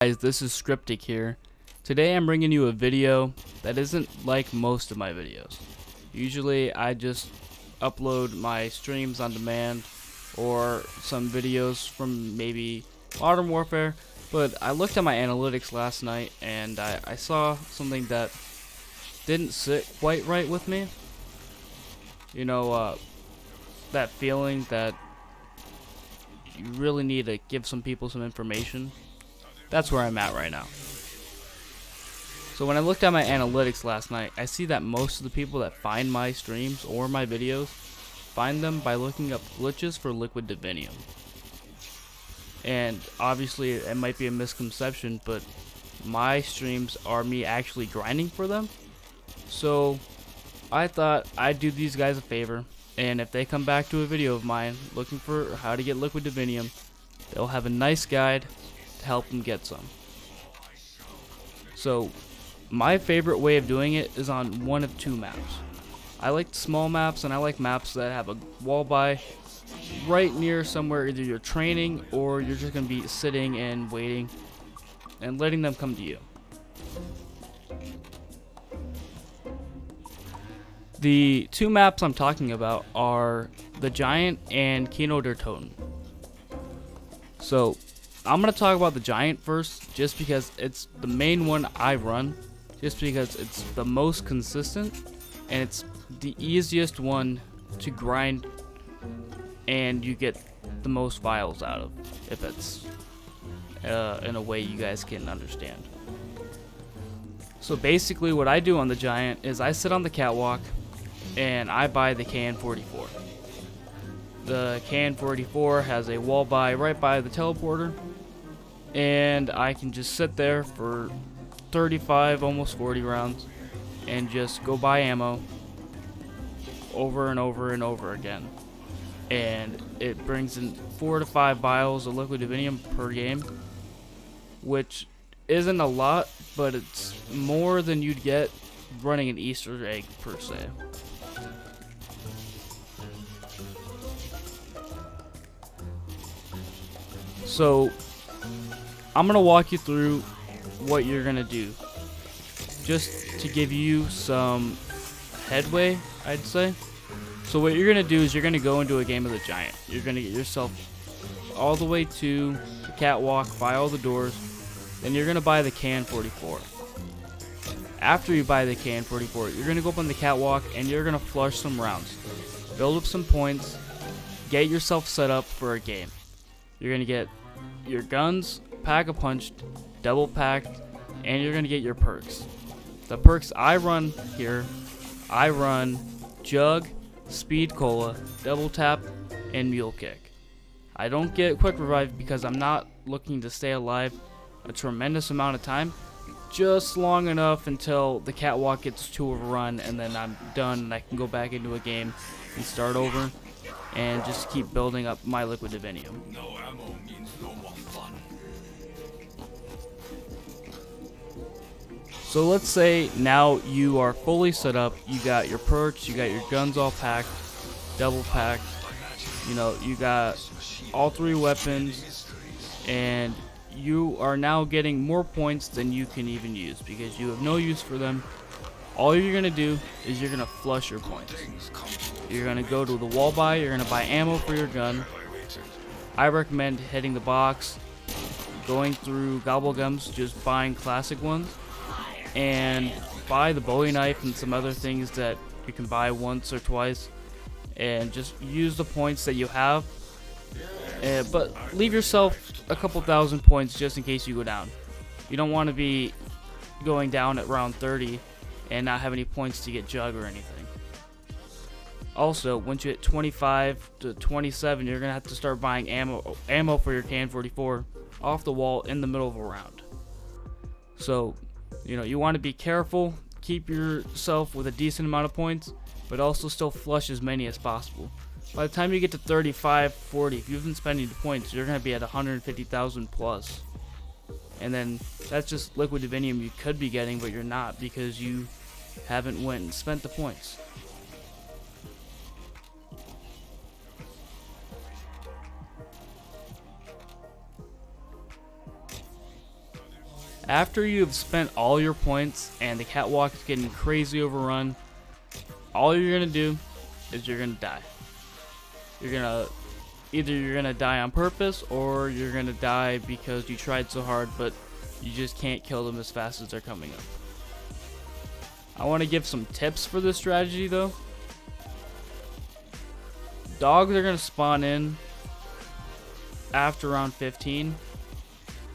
Guys, this is Scriptic here. Today I'm bringing you a video that isn't like most of my videos. Usually I just upload my streams on demand or some videos from maybe Modern Warfare, but I looked at my analytics last night and I saw something that didn't sit quite right with me. You know, that feeling that you really need to give some people some information. That's where I'm at right now. So when I looked at my analytics last night, I see that most of the people that find my streams or my videos find them by looking up glitches for liquid Divinium. And obviously it might be a misconception, but my streams are me actually grinding for them. So I thought I'd do these guys a favor, and if they come back to a video of mine looking for how to get liquid Divinium, they'll have a nice guide to help them get some. So my favorite way of doing it is on one of two maps. I like small maps, and I like maps that have a wall by right near somewhere either you're training or you're just going to be sitting and waiting and letting them come to you. The two maps I'm talking about are the Giant and Kino der Toten. So I'm going to talk about the Giant first, just because it's the main one I run, just because it's the most consistent, and it's the easiest one to grind, and you get the most files out of, if it's in a way you guys can understand. So basically what I do on the Giant is I sit on the catwalk, and I buy the KN-44. The KN-44 has a wall buy right by the teleporter, and I can just sit there for 35, almost 40 rounds and just go buy ammo over and over and over again. And it brings in 4 to 5 vials of liquid Divinium per game, which isn't a lot, but it's more than you'd get running an Easter egg per se. So I'm going to walk you through what you're going to do, just to give you some headway, I'd say. So what you're going to do is you're going to go into a game of the Giant. You're going to get yourself all the way to the catwalk, buy all the doors, then you're going to buy the KN-44. After you buy the KN-44, you're going to go up on the catwalk and you're going to flush some rounds. Build up some points, get yourself set up for a game. You're going to get your guns, pack-a-punched, double packed, and you're going to get your perks. The perks I run here, I run Jug, Speed Cola, Double Tap, and Mule Kick. I don't get Quick Revive because I'm not looking to stay alive a tremendous amount of time, just long enough until the catwalk gets to overrun, and then I'm done and I can go back into a game and start over and just keep building up my liquid Divinium. No ammo means no more fun. So let's say now you are fully set up, you got your perks, you got your guns all packed, double packed, you know, you got all 3 weapons, and you are now getting more points than you can even use because you have no use for them. All you're going to do is you're going to flush your points. You're going to go to the wall buy, you're going to buy ammo for your gun. I recommend hitting the box, going through gobble gums, just buying classic ones, and buy the Bowie knife and some other things that you can buy once or twice, and just use the points that you have, but leave yourself a couple thousand points just in case you go down. You don't want to be going down at round 30 and not have any points to get Jug or anything. Also, once you hit 25 to 27, you're going to have to start buying ammo for your KN-44 off the wall in the middle of a round. So, you know, you want to be careful, keep yourself with a decent amount of points, but also still flush as many as possible. By the time you get to 35, 40, if you've been spending the points, you're going to be at 150,000 plus. And then that's just liquid Divinium you could be getting, but you're not because you haven't went and spent the points. After you have spent all your points and the catwalk is getting crazy overrun, all you're gonna do is you're gonna die. Either you're gonna die on purpose, or you're gonna die because you tried so hard but you just can't kill them as fast as they're coming up. I want to give some tips for this strategy though. Dogs are gonna spawn in after round 15,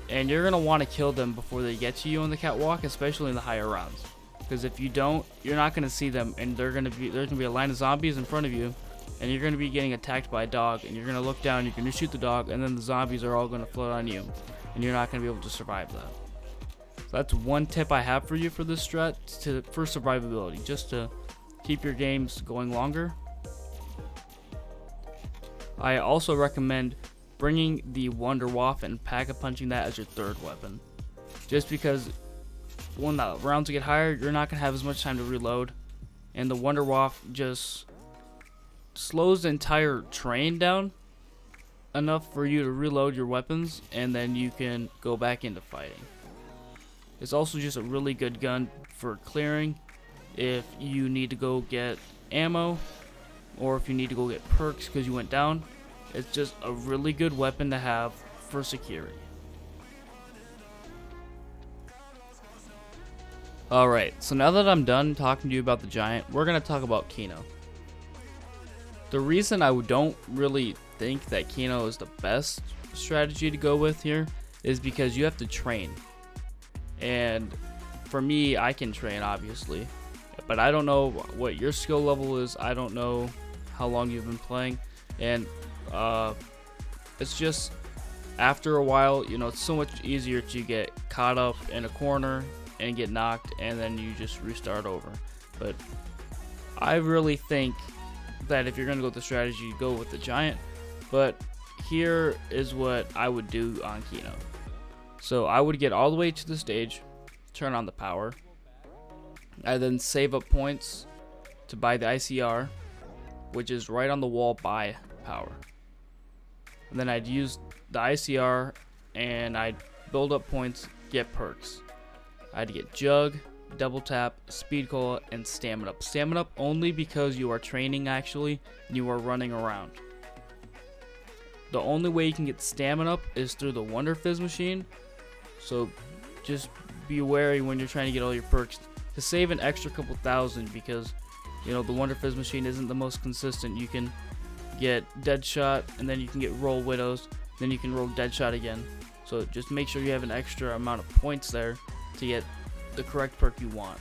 and you're gonna want to kill them before they get to you on the catwalk, especially in the higher rounds. Because if you don't, you're not gonna see them, and there's gonna be a line of zombies in front of you, and you're gonna be getting attacked by a dog, and you're gonna look down, you're gonna shoot the dog, and then the zombies are all gonna float on you, and you're not gonna be able to survive that. So that's one tip I have for you for this strat for survivability, just to keep your games going longer. I also recommend bringing the Wonder Waff and pack-a-punching that as your third weapon, just because when the rounds get higher, you're not gonna have as much time to reload, and the Wonder Waff just slows the entire train down enough for you to reload your weapons, and then you can go back into fighting. It's also just a really good gun for clearing if you need to go get ammo, or if you need to go get perks because you went down. It's just a really good weapon to have for security. Alright, so now that I'm done talking to you about the Giant, we're going to talk about Kino. The reason I don't really think that Kino is the best strategy to go with here is because you have to train. And for me, I can train obviously, but I don't know what your skill level is. I don't know how long you've been playing, and it's just after a while, you know, it's so much easier to get caught up in a corner and get knocked, and then you just restart over. But I really think that if you're gonna go with the strategy, go with the Giant. But here is what I would do on Kino. So I would get all the way to the stage, turn on the power. I then save up points to buy the ICR, which is right on the wall by power. And then I'd use the ICR and I'd build up points, get perks. I'd get Jug, Double Tap, Speed Cola, and Stamina Up. Stamina Up only because you are training actually, and you are running around. The only way you can get Stamina Up is through the Wonder Fizz machine, so just be wary when you're trying to get all your perks to save an extra couple thousand, because you know the Wonder Fizz machine isn't the most consistent. You can get Deadshot, and then you can get Roll Widows, then you can roll Deadshot again. So just make sure you have an extra amount of points there to get the correct perk you want.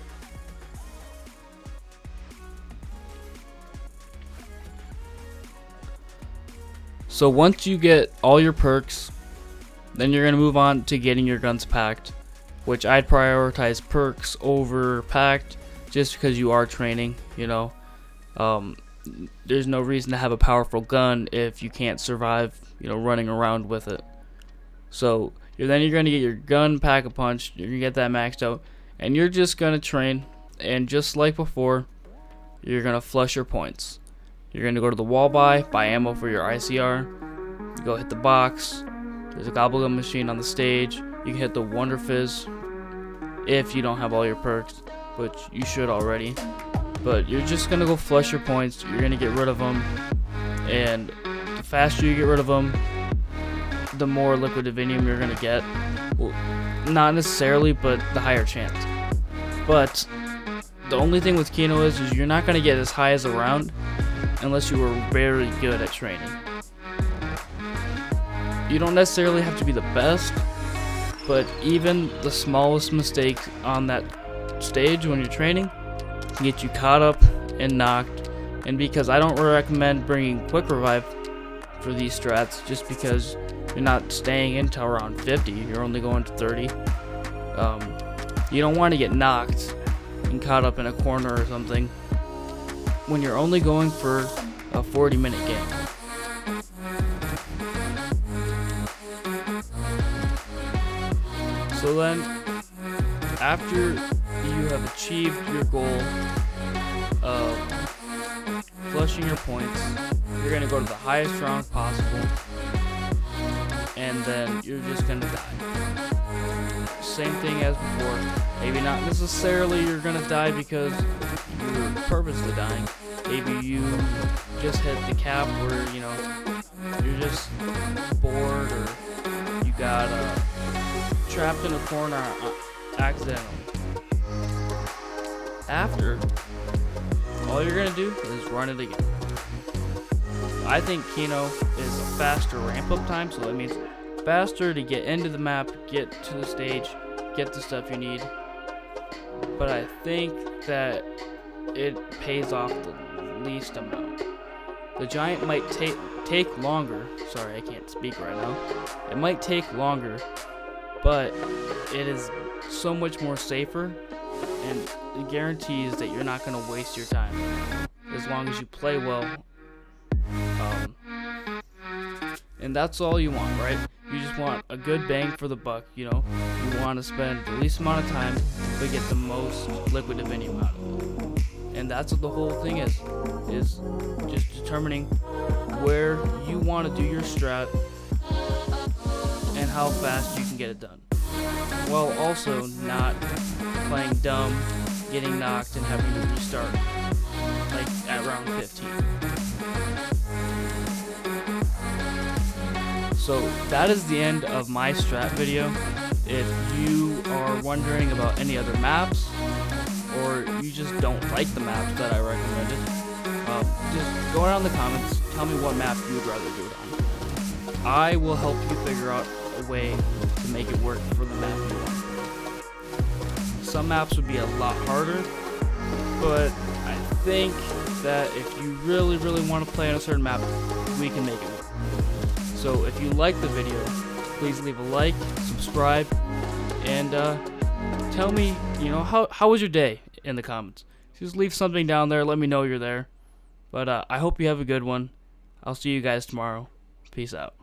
So once you get all your perks, then you're going to move on to getting your guns packed, which I'd prioritize perks over packed just because you are training, you know. There's no reason to have a powerful gun if you can't survive, you know, running around with it. So then you're going to get your gun pack-a-punch, you're going to get that maxed out, and you're just going to train, and just like before, you're going to flush your points. You're going to go to the wall buy ammo for your ICR, you go hit the box, there's a gobblegum machine on the stage, you can hit the Wonder Fizz if you don't have all your perks, which you should already. But you're just going to go flush your points, you're going to get rid of them, and the faster you get rid of them, the more liquid Divinium you're going to get. Well, not necessarily, but the higher chance. But the only thing with Kino is you're not going to get as high as a round unless you are very good at training. You don't necessarily have to be the best, but even the smallest mistake on that stage when you're training can get you caught up and knocked. And because I don't recommend bringing quick revive for these strats, just because you're not staying until around 50, you're only going to 30. You don't want to get knocked and caught up in a corner or something when you're only going for a 40-minute game. So then, after you have achieved your goal of flushing your points, you're going to go to the highest round possible, and then you're just going to die. same thing as before. Maybe not necessarily you're gonna die because you're purposely dying. Maybe you just hit the cap where, you know, you're just bored, or you got trapped in a corner accidentally. After, all you're gonna do is run it again. I think Kino is a faster ramp up time, so that means faster to get into the map, get to the stage, get the stuff you need. But I think that it pays off the least amount. The giant might take longer. Sorry, I can't speak right now. It might take longer, but it is so much more safer, and it guarantees that you're not going to waste your time as long as you play well. And that's all you want, right? You just want a good bang for the buck, you know? You want to spend the least amount of time but get the most liquid Divinium out of it. And that's what the whole thing is just determining where you want to do your strat and how fast you can get it done, while also not playing dumb, getting knocked, and having to restart like at round 15. So that is the end of my strat video. If you are wondering about any other maps, or you just don't like the maps that I recommended, just go down in the comments, tell me what map you would rather do it on. I will help you figure out a way to make it work for the map you want. Some maps would be a lot harder, but I think that if you really, really want to play on a certain map, we can make it work. So if you like the video, please leave a like, subscribe, and tell me, you know, how was your day in the comments. Just leave something down there, let me know you're there. But I hope you have a good one. I'll see you guys tomorrow. Peace out.